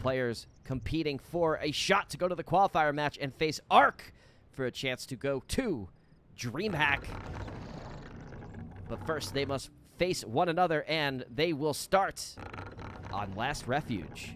players competing for a shot to go to the qualifier match and face Arc for a chance to go to DreamHack. But first, they must face one another, and they will start on Last Refuge.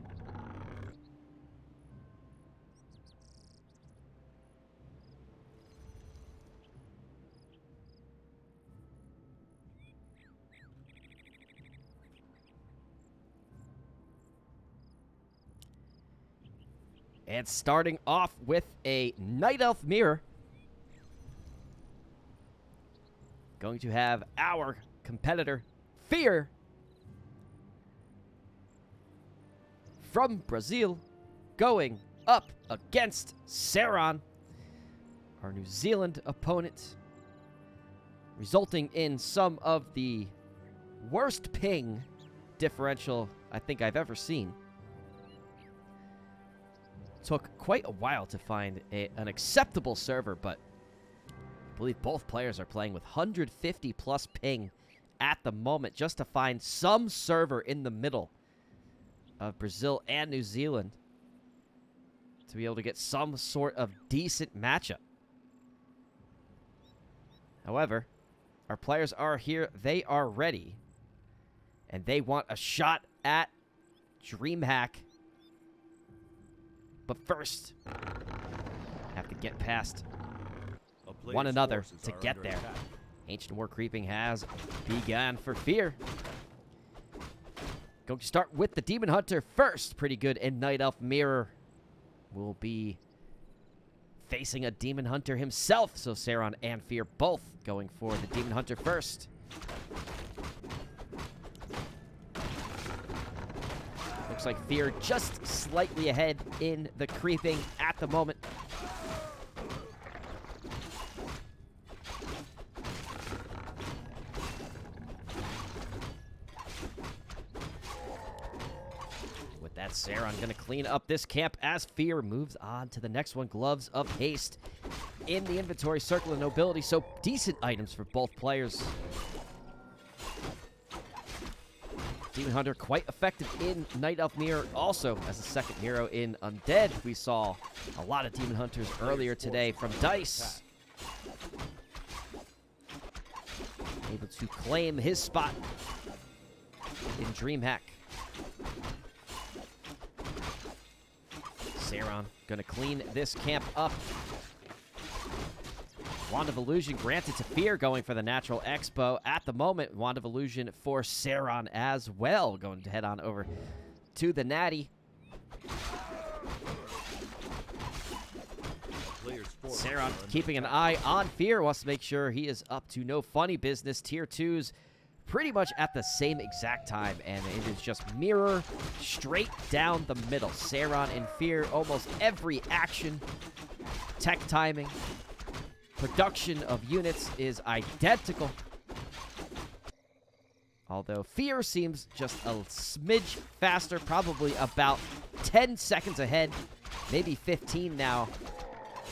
And starting off with a Night Elf Mirror. Going to have our competitor, FeaR, from Brazil, going up against Ceron, our New Zealand opponent, resulting in some of the worst ping differential I think I've ever seen. Took quite a while to find an acceptable server, but I believe both players are playing with 150 plus ping at the moment just to find some server in the middle of Brazil and New Zealand to be able to get some sort of decent matchup. However, our players are here, they are ready, and they want a shot at DreamHack. But first, have to get past one another to get there. Ancient War creeping has begun for FeaR. Going to start with the Demon Hunter first. Pretty good in Night Elf Mirror. Will be facing a Demon Hunter himself. So Ceron and FeaR both going for the Demon Hunter first. Looks like FeaR just slightly ahead in the creeping at the moment. With that, Ceron going to clean up this camp as FeaR moves on to the next one. Gloves of Haste in the inventory, Circle of Nobility, so decent items for both players. Demon Hunter quite effective in Night Elf Mirror, also as a second hero in Undead. We saw a lot of Demon Hunters earlier today from DICE. Able to claim his spot in DreamHack. Ceron gonna clean this camp up. Wand of Illusion granted to FeaR, going for the Natural Expo at the moment. Wand of Illusion for Ceron as well, going to head on over to the Natty. Ceron keeping an eye on FeaR, wants to make sure he is up to no funny business. Tier 2s pretty much at the same exact time, and it is just mirror straight down the middle. Ceron and FeaR, almost every action, tech timing, production of units is identical. Although FeaR seems just a smidge faster, probably about 10 seconds ahead, maybe 15 now.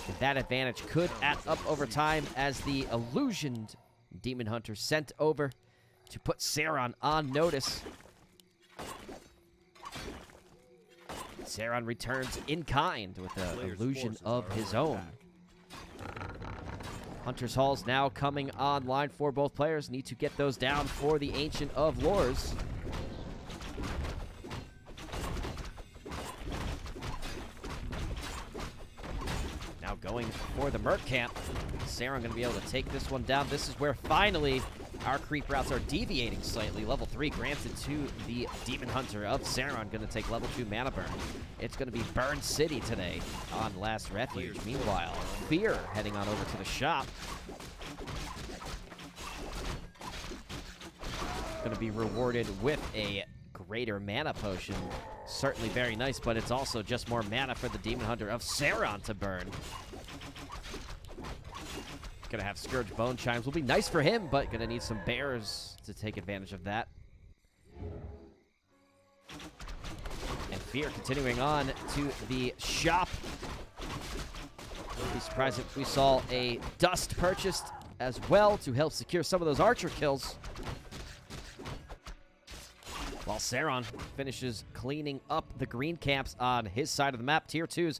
And that advantage could add up over time as the illusioned Demon Hunter sent over to put Ceron on notice. Ceron returns in kind with an illusion of his own. Hunter's Hall's now coming online for both players. Need to get those down for the Ancient of Lores. Now going for the Merc Camp. Ceron going to be able to take this one down. This is where finally our creep routes are deviating slightly. Level 3 granted to the Demon Hunter of Ceron. Going to take level 2 mana burn. It's going to be Burn City today on Last Refuge. Meanwhile, FeaR heading on over to the shop. Going to be rewarded with a greater mana potion. Certainly very nice, but it's also just more mana for the Demon Hunter of Ceron to burn. Gonna have Scourge Bone Chimes. Will be nice for him, but gonna need some bears to take advantage of that. And FeaR continuing on to the shop. Wouldn't be surprised if we saw a dust purchased as well to help secure some of those archer kills. While Ceron finishes cleaning up the green camps on his side of the map. Tier 2's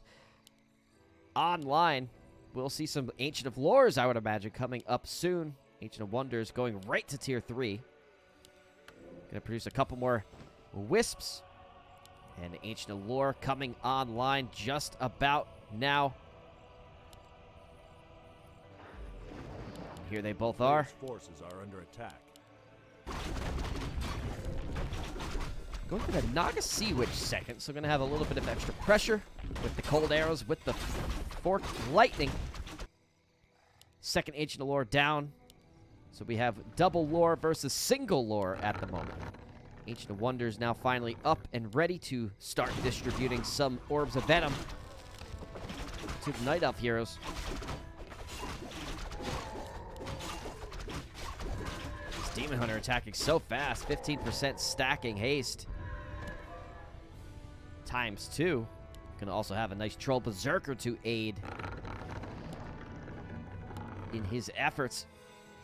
online. We'll see some Ancient of Lores, I would imagine, coming up soon. Ancient of Wonders going right to Tier 3. Gonna produce a couple more Wisps. And Ancient of Lore coming online just about now. Here they both are. Forces are under attack. Going for the Naga Sea Witch second, so going to have a little bit of extra pressure with the cold arrows, with the forked lightning. Second Ancient of Lore down. So we have double lore versus single lore at the moment. Ancient of Wonders now finally up and ready to start distributing some Orbs of Venom to the Night Elf heroes. This Demon Hunter attacking so fast, 15% stacking haste. ×2. Gonna also have a nice Troll Berserker to aid in his efforts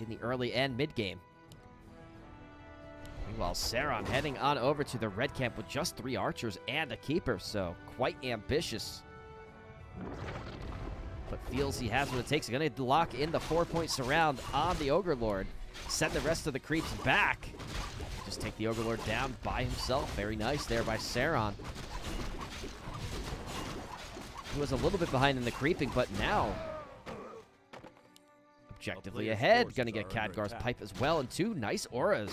in the early and mid game. Meanwhile, Ceron heading on over to the red camp with just 3 archers and a keeper, so quite ambitious. But feels he has what it takes. Gonna lock in the 4-point surround on the Ogre Lord. Send the rest of the creeps back. Just take the Ogre Lord down by himself. Very nice there by Ceron. He was a little bit behind in the creeping, but now objectively ahead. Gonna get Khadgar's pipe as well, and 2 nice auras.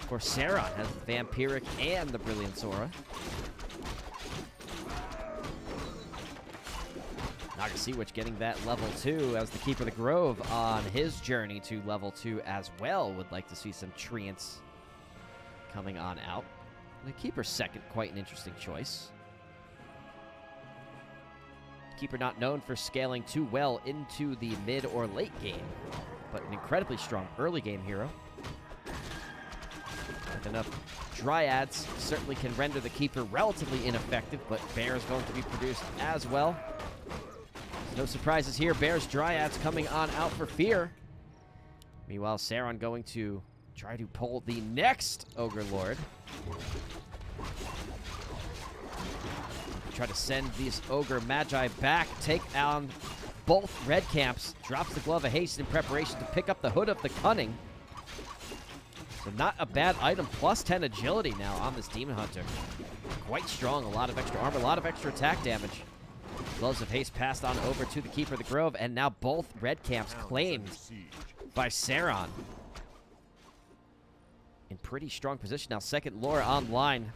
Of course, Ceron has the Vampiric and the Brilliance aura. Naga Sea Witch getting that level 2 as the Keeper of the Grove on his journey to level 2 as well. Would like to see some Treants coming on out. And the Keeper second, quite an interesting choice. Keeper not known for scaling too well into the mid or late game, but an incredibly strong early game hero. With enough Dryads, certainly can render the Keeper relatively ineffective, but Bear is going to be produced as well. No surprises here. Bear's Dryads coming on out for FeaR. Meanwhile, Ceron going to try to pull the next Ogre Lord. Try to send these Ogre Magi back, take on both red camps, drops the Glove of Haste in preparation to pick up the Hood of the Cunning. So not a bad item, plus 10 agility now on this Demon Hunter. Quite strong, a lot of extra armor, a lot of extra attack damage. Gloves of Haste passed on over to the Keeper of the Grove, and now both red camps claimed by Ceron. In pretty strong position now, second lore online.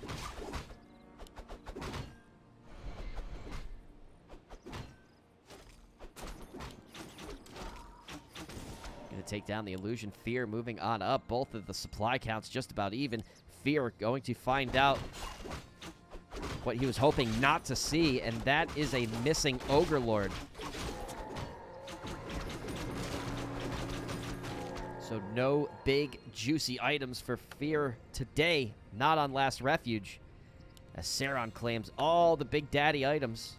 Take down the illusion. FeaR moving on up. Both of the supply counts just about even. FeaR going to find out what he was hoping not to see, and that is a missing Ogre Lord. So no big juicy items for FeaR today. Not on Last Refuge. As Ceron claims all the big daddy items.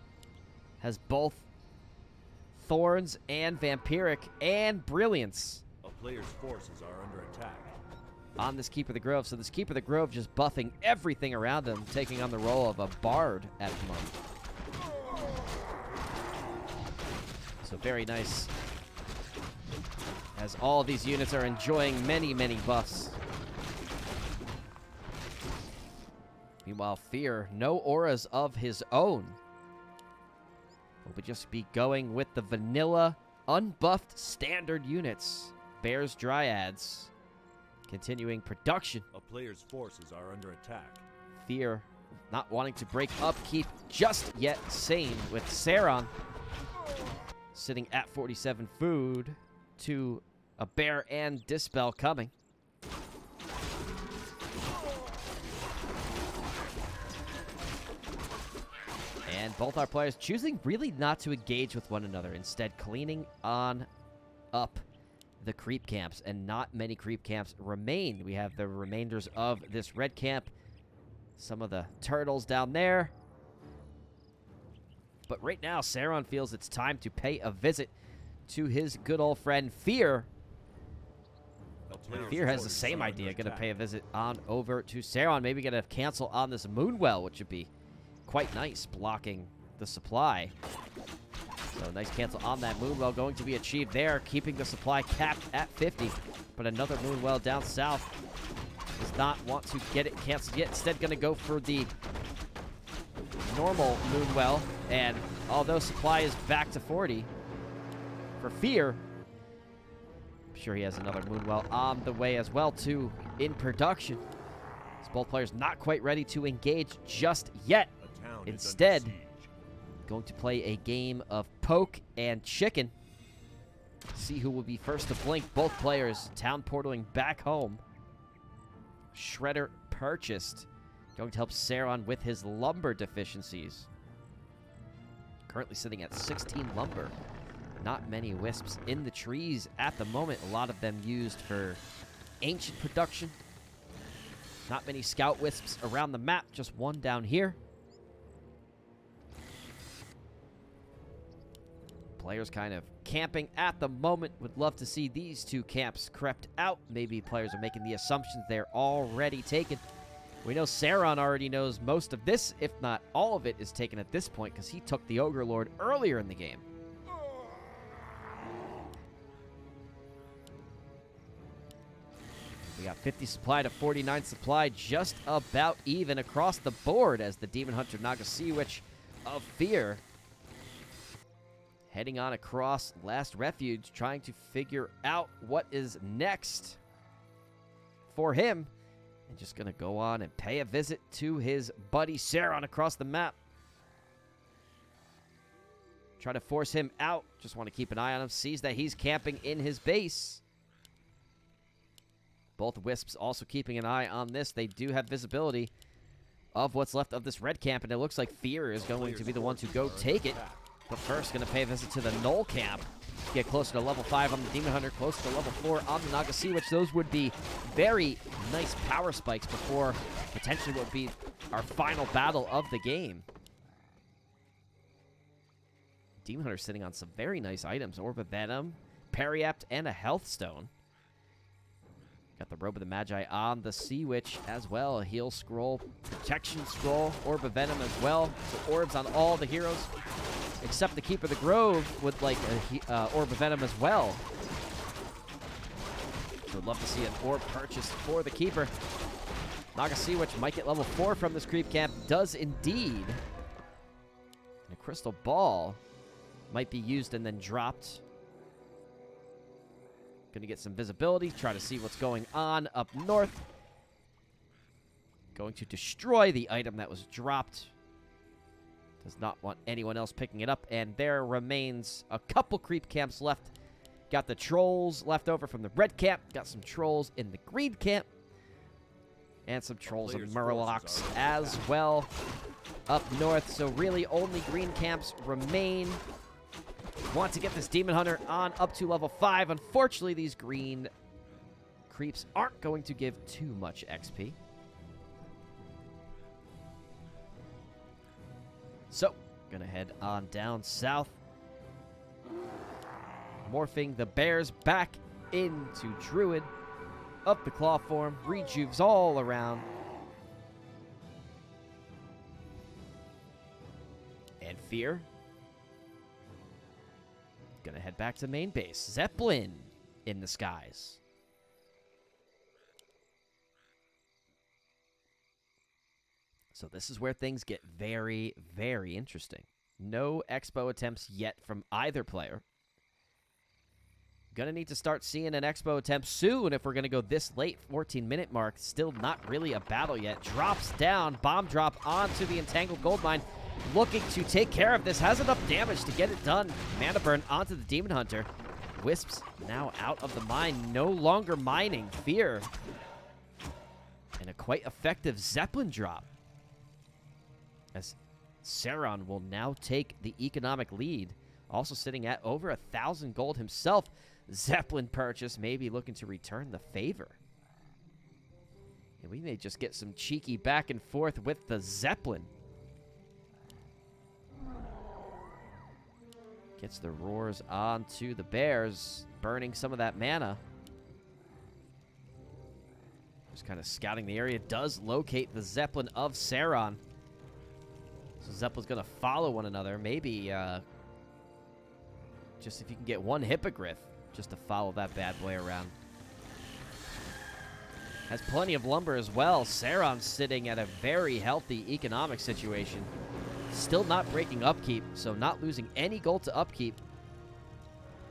Has both Thorns and Vampiric and Brilliance. A player's forces are under attack. On this Keeper of the Grove. So this Keeper of the Grove just buffing everything around him, taking on the role of a bard at the moment. So very nice. As all of these units are enjoying many, many buffs. Meanwhile, FeaR, no auras of his own. We'll just be going with the vanilla, unbuffed standard units. Bear's Dryads. Continuing production. A player's forces are under attack. FeaR not wanting to break upkeep just yet sane with Ceron sitting at 47 food to a Bear and Dispel coming. And both our players choosing really not to engage with one another, instead cleaning on up the creep camps, and not many creep camps remain. We have the remainders of this red camp, some of the turtles down there. But right now, Ceron feels it's time to pay a visit to his good old friend FeaR. FeaR has the same idea. Going to pay a visit on over to Ceron. Maybe going to cancel on this Moonwell, which would be quite nice, blocking the supply. So nice cancel on that Moonwell going to be achieved there, keeping the supply capped at 50. But another Moonwell down south does not want to get it canceled yet. Instead, going to go for the normal Moonwell. And although supply is back to 40 for FeaR, I'm sure he has another Moonwell on the way as well, too, in production. As both players not quite ready to engage just yet. Instead, going to play a game of poke and chicken. See who will be first to blink. Both players town portaling back home. Shredder purchased. Going to help Ceron with his lumber deficiencies. Currently sitting at 16 lumber. Not many wisps in the trees at the moment. A lot of them used for ancient production. Not many scout wisps around the map. Just one down here. Players kind of camping at the moment. Would love to see these two camps crept out. Maybe players are making the assumptions they're already taken. We know Ceron already knows most of this, if not all of it, is taken at this point because he took the Ogre Lord earlier in the game. We got 50 supply to 49 supply, just about even across the board as the Demon Hunter Naga Sea Witch of FeaR heading on across Last Refuge, trying to figure out what is next for him. And just going to go on and pay a visit to his buddy Ceron across the map. Try to force him out. Just want to keep an eye on him. Sees that he's camping in his base. Both Wisps also keeping an eye on this. They do have visibility of what's left of this red camp, and it looks like FeaR is going to be the one to go take it. But first, going to pay a visit to the Null camp. Get closer to level 5 on the Demon Hunter, closer to level 4 on the Naga Sea Witch. Those would be very nice power spikes before potentially what would be our final battle of the game. Demon Hunter sitting on some very nice items. Orb of Venom, Periapt, and a Health Stone. Got the Robe of the Magi on the Sea Witch as well. A Heal Scroll, Protection Scroll, Orb of Venom as well. So orbs on all the heroes, except the Keeper of the Grove with like a Orb of Venom as well. So would love to see an orb purchased for the Keeper. Naga Sea Witch might get level 4 from this creep camp. Does indeed. And a Crystal Ball might be used and then dropped. Going to get some visibility, try to see what's going on up north. Going to destroy the item that was dropped. Does not want anyone else picking it up, and there remains a couple creep camps left. Got the trolls left over from the red camp, got some trolls in the green camp, and some trolls and murlocs as well up north. So really only green camps remain. Want to get this Demon Hunter on up to level 5. Unfortunately, these green creeps aren't going to give too much XP. So, gonna head on down south. Morphing the bears back into Druid. Up the claw form. Rejuves all around. And FeaR. Gonna head back to main base. Zeppelin in the skies. So this is where things get very, very interesting. No Expo attempts yet from either player. Gonna need to start seeing an Expo attempt soon if we're gonna go this late, 14-minute mark. Still not really a battle yet. Drops down, bomb drop onto the Entangled Goldmine. Looking to take care of this. Has enough damage to get it done. Mana burn onto the Demon Hunter. Wisps now out of the mine. No longer mining. FeaR. And a quite effective Zeppelin drop. As Ceron will now take the economic lead. Also sitting at over 1,000 gold himself. Zeppelin purchase. Maybe looking to return the favor. And we may just get some cheeky back and forth with the Zeppelin. Gets the roars onto the bears, burning some of that mana. kind of scouting the area. Does locate the Zeppelin of Ceron. So Zeppelin's going to follow one another. Maybe just if you can get one Hippogriff just to follow that bad boy around. Has plenty of lumber as well. Ceron's sitting at a very healthy economic situation. Still not breaking upkeep, so not losing any gold to upkeep.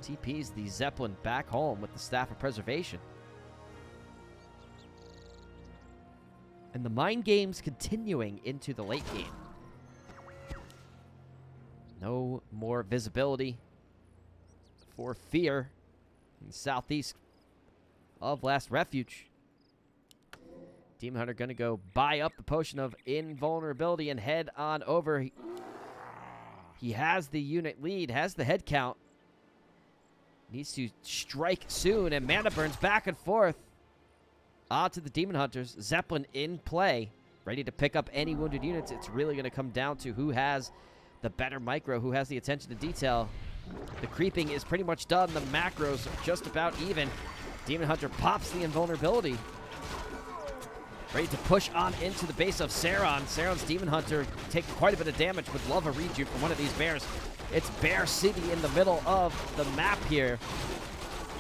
TP's the Zeppelin back home with the Staff of Preservation. And the mind game's continuing into the late game. No more visibility for FeaR in the southeast of Last Refuge. Demon Hunter going to go buy up the Potion of Invulnerability and head on over. He has the unit lead, has the head count. Needs to strike soon, and mana burns back and forth. To the Demon Hunters. Zeppelin in play, ready to pick up any wounded units. It's really going to come down to who has the better micro, who has the attention to detail. The creeping is pretty much done. The macros are just about even. Demon Hunter pops the invulnerability. Ready to push on into the base of Ceron. Ceron's Demon Hunter taking quite a bit of damage. Would love a rejuve from one of these bears. It's Bear City in the middle of the map here.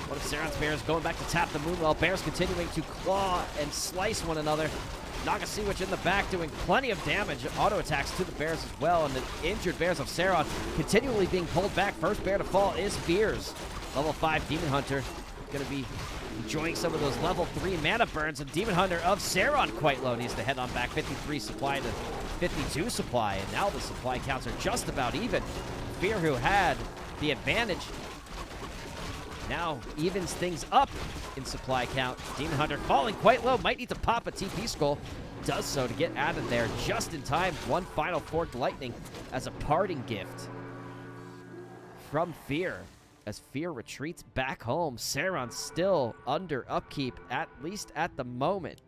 One of Ceron's bears going back to tap the moon while bears continuing to claw and slice one another. Nagasiwich in the back doing plenty of damage. Auto attacks to the bears as well. And the injured bears of Ceron continually being pulled back. First bear to fall is FeaR's. Level 5 Demon Hunter. Going to be enjoying some of those level 3 mana burns. And Demon Hunter of Ceron quite low. Needs to head on back. 53 supply to 52 supply. And now the supply counts are just about even. FeaR, who had the advantage, now evens things up in supply count. Demon Hunter falling quite low. Might need to pop a TP skull. Does so to get out of there just in time. One final Forked Lightning as a parting gift from FeaR. As FeaR retreats back home. Ceron still under upkeep, at least at the moment.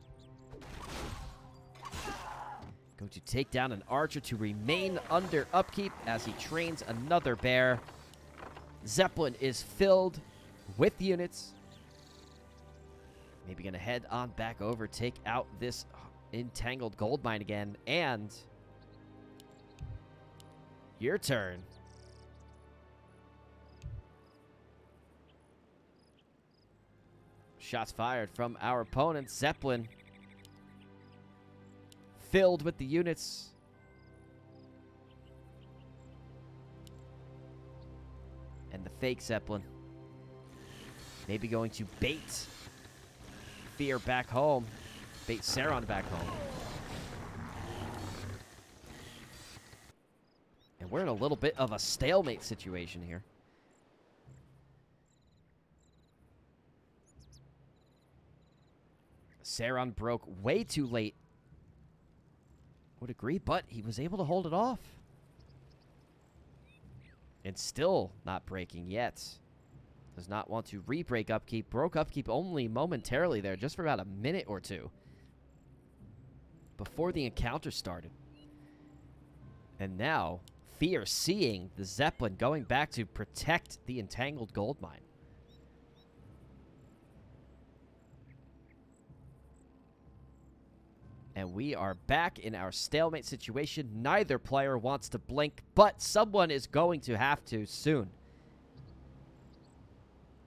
Going to take down an archer to remain under upkeep as he trains another bear. Zeppelin is filled with units. Maybe going to head on back over, take out this entangled gold mine again. And your turn. Shots fired from our opponent. Zeppelin filled with the units. And the fake Zeppelin maybe going to bait FeaR back home. Bait Ceron back home. And we're in a little bit of a stalemate situation here. Ceron broke way too late. Would agree, but he was able to hold it off. And still not breaking yet. Does not want to re-break upkeep. Broke upkeep only momentarily there, just for about a minute or two before the encounter started. And now, FeaR seeing the Zeppelin going back to protect the entangled gold mine. And we are back in our stalemate situation. Neither player wants to blink, but someone is going to have to soon.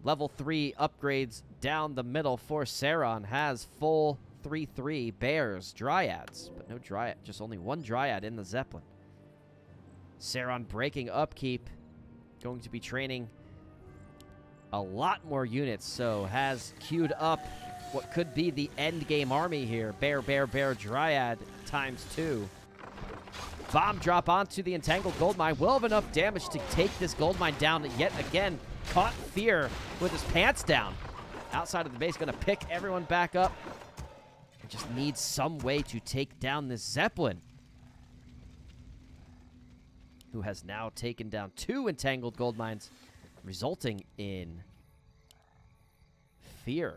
Level 3 upgrades down the middle for Ceron. Has full 3/3 bears, dryads, but no dryad, just only one dryad in the Zeppelin. Ceron breaking upkeep, going to be training a lot more units, so has queued up what could be the end game army here. Bear, bear, bear, dryad ×2. Bomb drop onto the entangled gold mine. Will have enough damage to take this gold mine down yet again. Caught FeaR with his pants down. Outside of the base, going to pick everyone back up. It just needs some way to take down this Zeppelin, who has now taken down 2 entangled gold mines, resulting in FeaR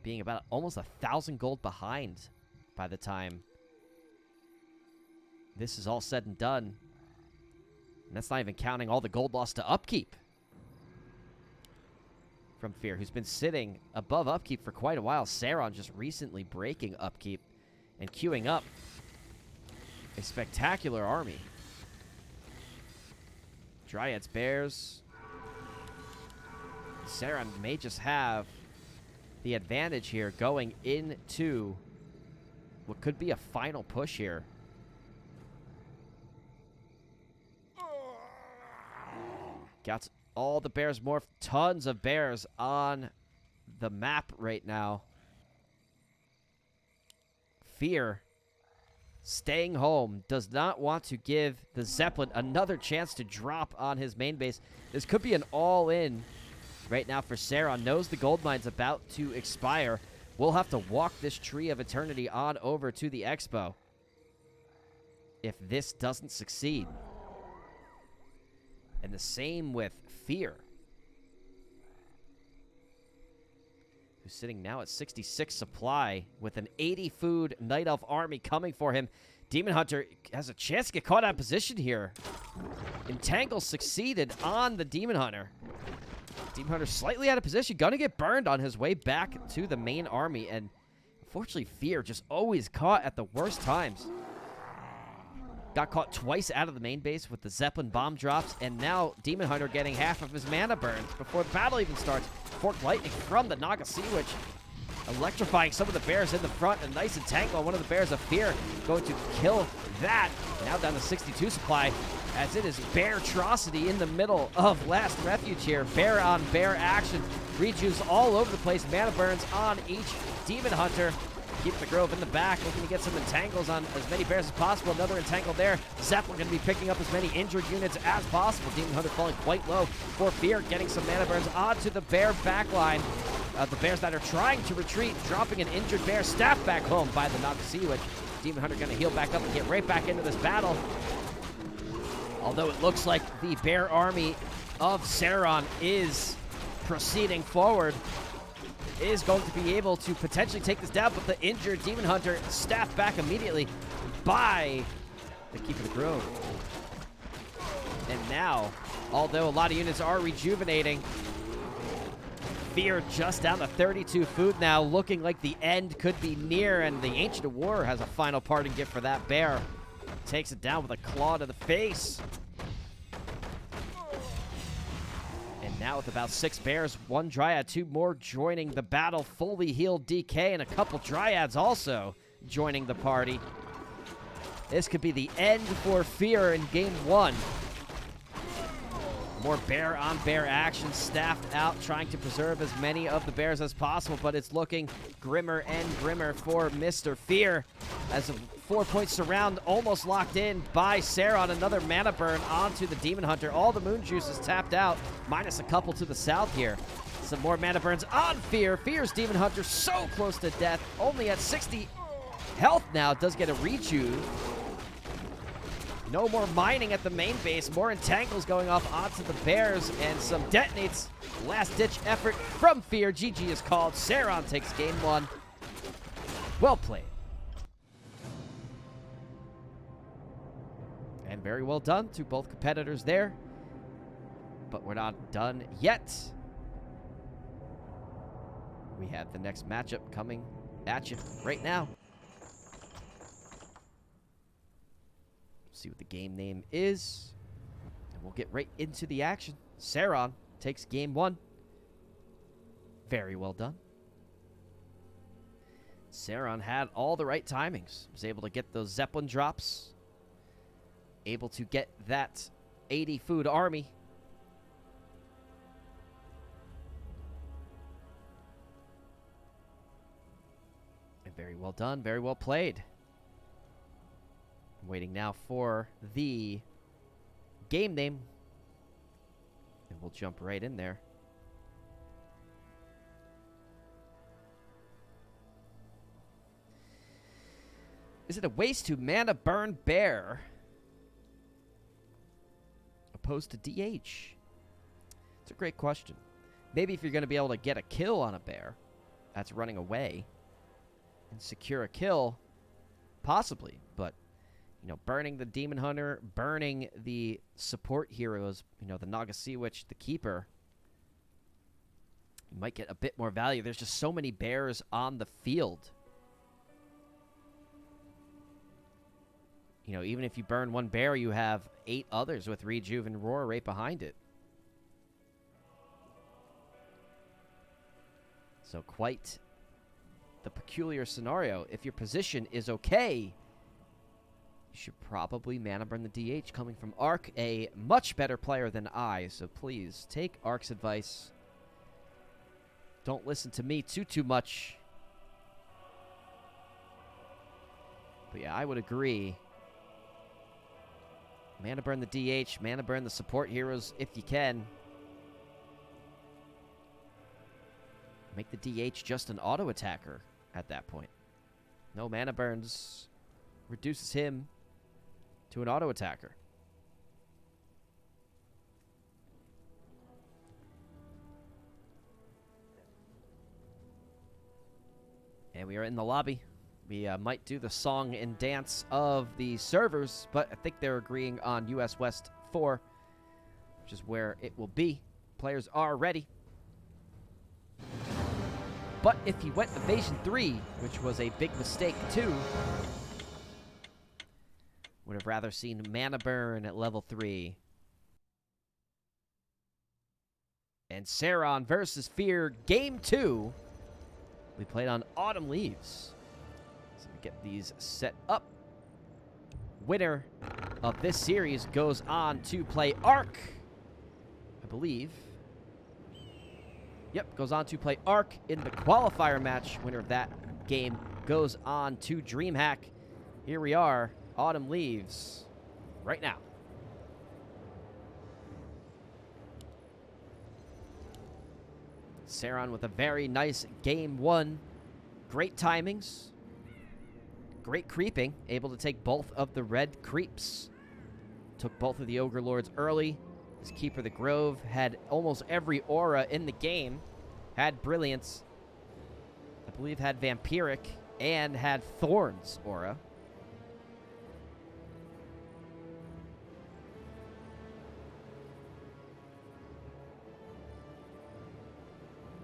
being about almost 1,000 gold behind by the time this is all said and done. And that's not even counting all the gold lost to upkeep. from FeaR, who's been sitting above upkeep for quite a while. Ceron just recently breaking upkeep and queuing up a spectacular army. Dryads, Bears. Ceron may just have the advantage here going into what could be a final push here. Got all the Bears morphed. Tons of Bears on the map right now. FeaR staying home, does not want to give the Zeppelin another chance to drop on his main base. This could be an all-in right now for Ceron. Knows the gold mine's about to expire. We'll have to walk this Tree of Eternity on over to the Expo if this doesn't succeed. And the same with FeaR, who's sitting now at 66 supply with an 80 food Night Elf army coming for him. Demon Hunter has a chance to get caught out of position here. Entangle succeeded on the Demon Hunter. Demon Hunter slightly out of position, gonna get burned on his way back to the main army, and unfortunately FeaR just always caught at the worst times. Got caught twice out of the main base with the Zeppelin bomb drops, and now Demon Hunter getting half of his mana burned before the battle even starts. Forked Lightning from the Naga Sea Witch, electrifying some of the Bears in the front. A nice entangle on one of the Bears of FeaR, going to kill that. Now down to 62 supply, as it is Bear-trocity in the middle of Last Refuge here. Bear on bear action. Rejuves all over the place. Mana burns on each Demon Hunter. Keep the Grove in the back, looking to get some entangles on as many Bears as possible. Another entangle there. Zeppelin going to be picking up as many injured units as possible. Demon Hunter falling quite low for FeaR, getting some mana burns onto the Bear backline. The Bears that are trying to retreat, dropping an injured Bear. Staff back home by the Naga Sea Witch. Demon Hunter going to heal back up and get right back into this battle. Although it looks like the Bear army of Ceron is proceeding forward, is going to be able to potentially take this down, but the injured Demon Hunter staffed back immediately by the Keeper of the Grove. And now, although a lot of units are rejuvenating, FeaR just down to 32 food now, looking like the end could be near, and the Ancient of War has a final parting gift for that Bear. Takes it down with a claw to the face. And now with about 6 Bears, 1 Dryad, 2 more joining the battle. Fully healed DK and a couple Dryads also joining the party. This could be the end for FeaR in game 1. More Bear on Bear action, staffed out, trying to preserve as many of the Bears as possible, but it's looking grimmer and grimmer for Mr. FeaR as a 4-point surround almost locked in by Ceron. Another mana burn onto the Demon Hunter. All the moon juices tapped out, minus a couple to the south here. Some more mana burns on FeaR. FeaR's Demon Hunter so close to death, only at 60 health now. Does get a rejuve. No more mining at the main base. More entangles going off onto the Bears and some detonates. Last-ditch effort from FeaR. GG is called. Ceron takes game 1. Well played. And very well done to both competitors there. But we're not done yet. We have the next matchup coming at you right now. See what the game name is, and we'll get right into the action. Ceron takes game 1. Very well done. Ceron had all the right timings. Was able to get those Zeppelin drops. Able to get that 80 food army. And very well done. Very well played. Waiting now for the game name. And we'll jump right in there. Is it a waste to mana burn Bear opposed to DH? It's a great question. Maybe if you're going to be able to get a kill on a Bear that's running away and secure a kill, possibly, but you know, burning the Demon Hunter, burning the support heroes, you know, the Naga Sea Witch, the Keeper. You might get a bit more value. There's just so many bears on the field. You know, even if you burn one bear, you have 8 others with Rejuve and Roar right behind it. So quite the peculiar scenario. If your position is okay, you should probably mana burn the DH coming from Arc, a much better player than I. So please take Arc's advice. Don't listen to me too much. But yeah, I would agree. Mana burn the DH, mana burn the support heroes if you can. Make the DH just an auto attacker at that point. No mana burns reduces him to an auto attacker. And we are in the lobby. We might do the song and dance of the servers, but I think they're agreeing on US West 4, which is where it will be. Players are ready. But if he went Evasion 3, which was a big mistake too, would have rather seen mana burn at level 3. And Ceron versus FeaR, Game 2. We played on Autumn Leaves. So we get these set up. Winner of this series goes on to play Arc, I believe. Yep, goes on to play Arc in the qualifier match. Winner of that game goes on to DreamHack. Here we are, Autumn Leaves, right now. Ceron with a very nice game 1. Great timings. Great creeping. Able to take both of the red creeps. Took both of the Ogre Lords early. His Keeper of the Grove had almost every aura in the game. Had Brilliance. I believe had Vampiric. And had Thorns aura.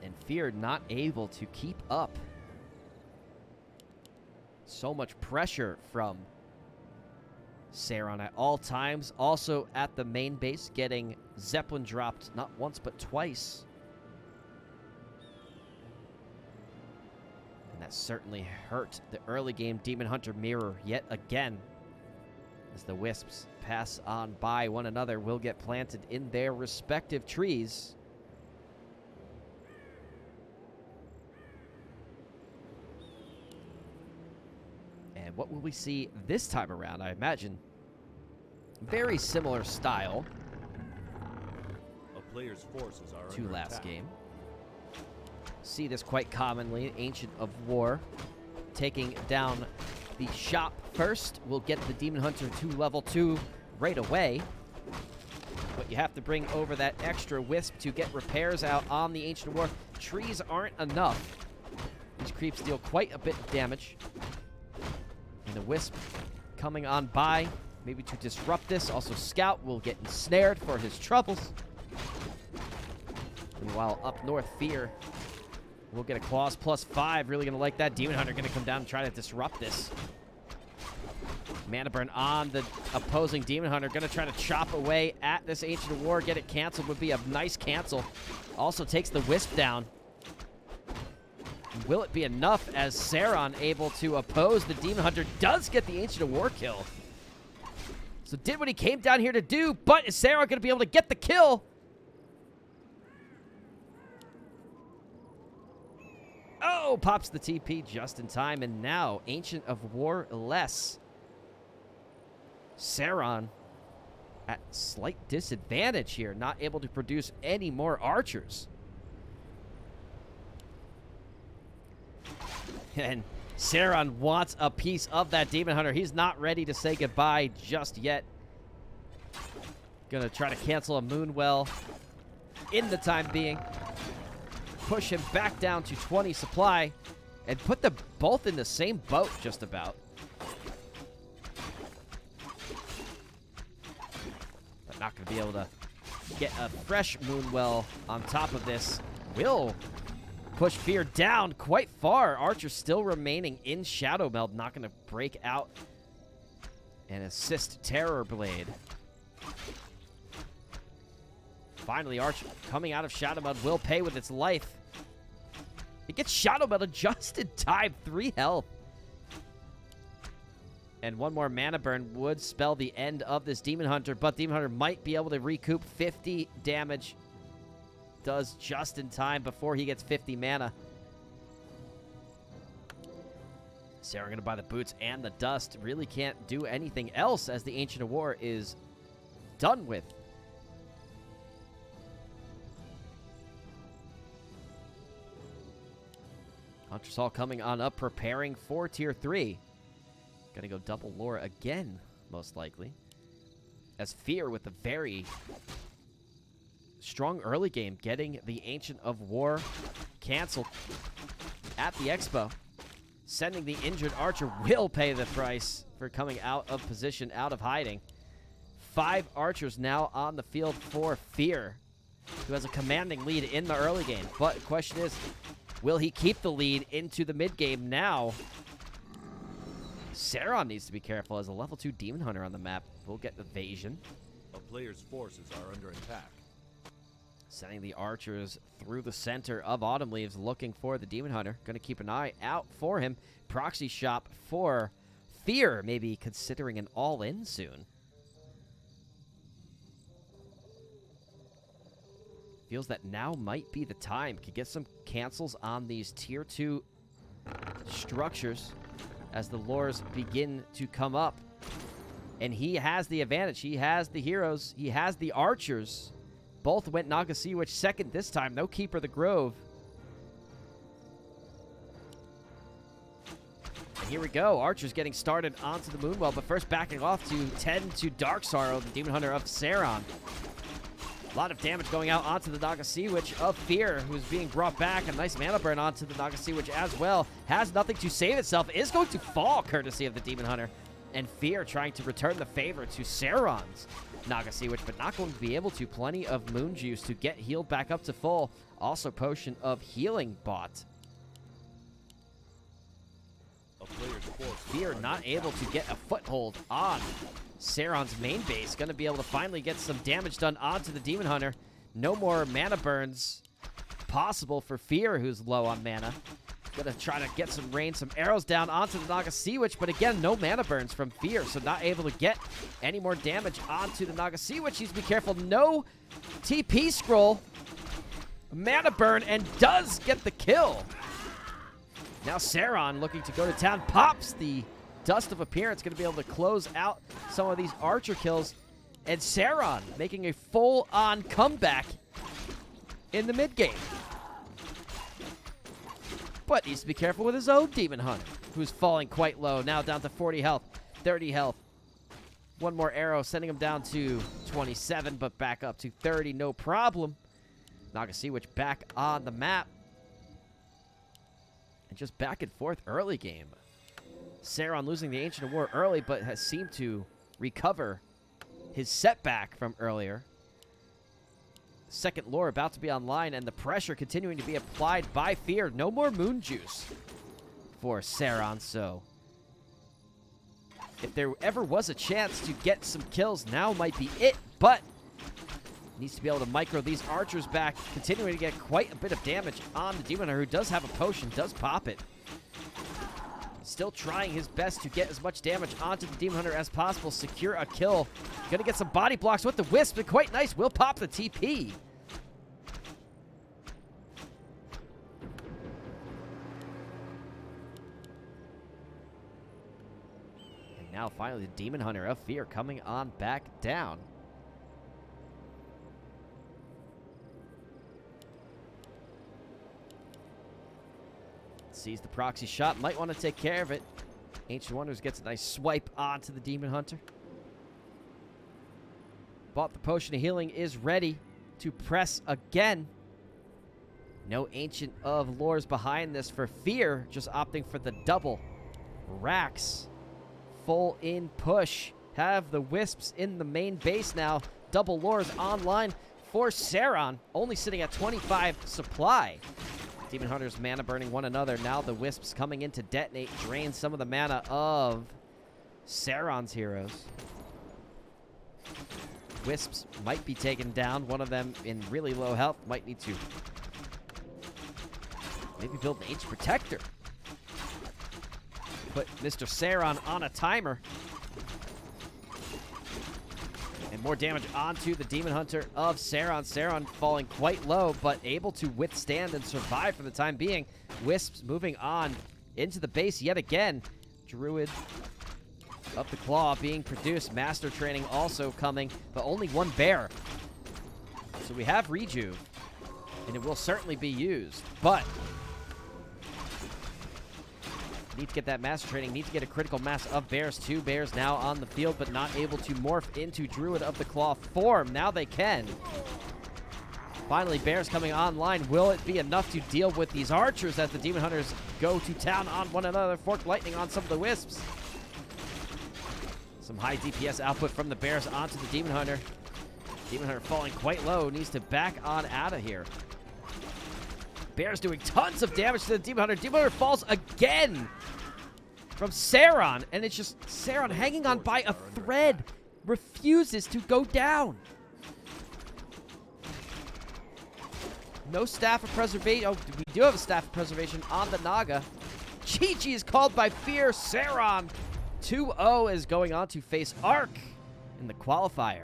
And FeaR not able to keep up. So much pressure from Ceron at all times. Also at the main base, getting Zeppelin dropped not once but twice. And that certainly hurt the early game Demon Hunter mirror yet again. As the Wisps pass on by one another, will get planted in their respective trees. And what will we see this time around? I imagine very similar style A player's forces are to under last attack. game. See this quite commonly. Ancient of War taking down the shop first. We'll get the Demon Hunter to level 2 right away. But you have to bring over that extra Wisp to get repairs out on the Ancient of War. Trees aren't enough. These creeps deal quite a bit of damage. And the Wisp coming on by, maybe to disrupt this. Also, Scout will get ensnared for his troubles. Meanwhile, up north, FeaR will get a Claws +5. Really going to like that. Demon Hunter going to come down and try to disrupt this. Mana burn on the opposing Demon Hunter. Going to try to chop away at this Ancient of War. Get it canceled would be a nice cancel. Also takes the Wisp down. Will it be enough as Ceron able to oppose the Demon Hunter? Does get the Ancient of War kill. So did what he came down here to do, but is Ceron going to be able to get the kill? Oh, pops the TP just in time, and now Ancient of War less. Ceron at slight disadvantage here, not able to produce any more archers. And Ceron wants a piece of that Demon Hunter. He's not ready to say goodbye just yet. Gonna try to cancel a Moonwell in the time being. Push him back down to 20 supply. And put them both in the same boat, just about. But not gonna be able to get a fresh Moonwell on top of this. Will push FeaR down quite far. Archer still remaining in Shadow Meld, not going to break out and assist Terror Blade. Finally, Archer coming out of Shadow Meld will pay with its life. It gets Shadow Melded just in time, 3 health. And one more mana burn would spell the end of this Demon Hunter, but Demon Hunter might be able to recoup 50 damage. Does just in time before he gets 50 mana. Ceron going to buy the boots and the dust. Really can't do anything else as the Ancient of War is done with. Hunter's Hall coming on up, preparing for Tier 3. Gonna go double lore again, most likely. As FeaR with a very strong early game, getting the Ancient of War canceled at the Expo. Sending the injured Archer will pay the price for coming out of position, out of hiding. 5 Archers now on the field for FeaR, who has a commanding lead in the early game. But the question is, will he keep the lead into the mid game now? Ceron needs to be careful as a level 2 Demon Hunter on the map. Will get evasion. A player's forces are under attack. Sending the Archers through the center of Autumn Leaves, looking for the Demon Hunter. Going to keep an eye out for him. Proxy shop for FeaR, maybe considering an all-in soon. Feels that now might be the time. Could get some cancels on these Tier 2 structures as the lures begin to come up. And he has the advantage. He has the heroes. He has the Archers. Both went Naga Sea Witch second this time. No Keeper of the Grove. And here we go. Archers getting started onto the Moonwell, but first backing off to tend to Dark Sorrow, the Demon Hunter of Ceron. A lot of damage going out onto the Naga Sea Witch of FeaR, who's being brought back. A nice mana burn onto the Naga Sea Witch as well. Has nothing to save itself. Is going to fall, courtesy of the Demon Hunter. And FeaR trying to return the favor to Ceron's Naga Sea Witch, but not going to be able to. Plenty of Moon Juice to get healed back up to full. Also Potion of Healing bought. FeaR not able to get a foothold on Ceron's main base. Going to be able to finally get some damage done onto the Demon Hunter. No more mana burns possible for FeaR, who's low on mana. Going to try to get some rain, some arrows down onto the Naga Sea Witch, but again, no mana burns from FeaR, so not able to get any more damage onto the Naga Sea Witch. Needs to be careful. No TP scroll. Mana burn, and does get the kill. Now Ceron looking to go to town. Pops the Dust of Appearance. Going to be able to close out some of these Archer kills. And Ceron making a full-on comeback in the mid-game. But needs to be careful with his own Demon Hunter, who's falling quite low. Now down to 40 health, 30 health. One more arrow, sending him down to 27, but back up to 30, no problem. Naga Sea Witch back on the map. And just back and forth early game. Ceron losing the Ancient of War early, but has seemed to recover his setback from earlier. Second lore about to be online, and the pressure continuing to be applied by FeaR. No more Moon Juice for Ceron, so if there ever was a chance to get some kills, now might be it, but needs to be able to micro these Archers back, continuing to get quite a bit of damage on the Demon Hunter, who does have a potion, does pop it. Still trying his best to get as much damage onto the Demon Hunter as possible, secure a kill. Gonna get some body blocks with the Wisp, but quite nice. Will pop the TP. And now finally the Demon Hunter of FeaR coming on back down. Sees the proxy shot, might want to take care of it. Ancient Wonders gets a nice swipe onto the Demon Hunter. Bought the Potion of Healing, is ready to press again. No Ancient of Lores behind this for FeaR, just opting for the double. Rax, full in push. Have the Wisps in the main base now. Double Lores online for Ceron, only sitting at 25 supply. Demon Hunters mana burning one another. Now the Wisps coming in to detonate, drain some of the mana of Ceron's heroes. Wisps might be taken down. One of them in really low health might need to maybe build an Ancient Protector. Put Mr. Ceron on a timer. And more damage onto the Demon Hunter of Ceron. Ceron falling quite low, but able to withstand and survive for the time being. Wisps moving on into the base yet again. Druid of the Claw being produced. Master Training also coming, but only one bear. So we have Rejuve, and it will certainly be used, but need to get that Master Training, need to get a critical mass of bears. 2 bears now on the field, but not able to morph into Druid of the Claw form. Now they can. Finally, bears coming online. Will it be enough to deal with these archers as the Demon Hunters go to town on one another? Forked Lightning on some of the Wisps. Some high DPS output from the bears onto the Demon Hunter. Demon Hunter falling quite low, needs to back on out of here. Bears doing tons of damage to the Demon Hunter. Demon Hunter falls again from Ceron, and it's just Ceron hanging on by a thread. Refuses to go down. No Staff of Preservation. Oh, we do have a Staff of Preservation on the Naga. GG is called by FeaR. Ceron 2-0 is going on to face Arc in the qualifier.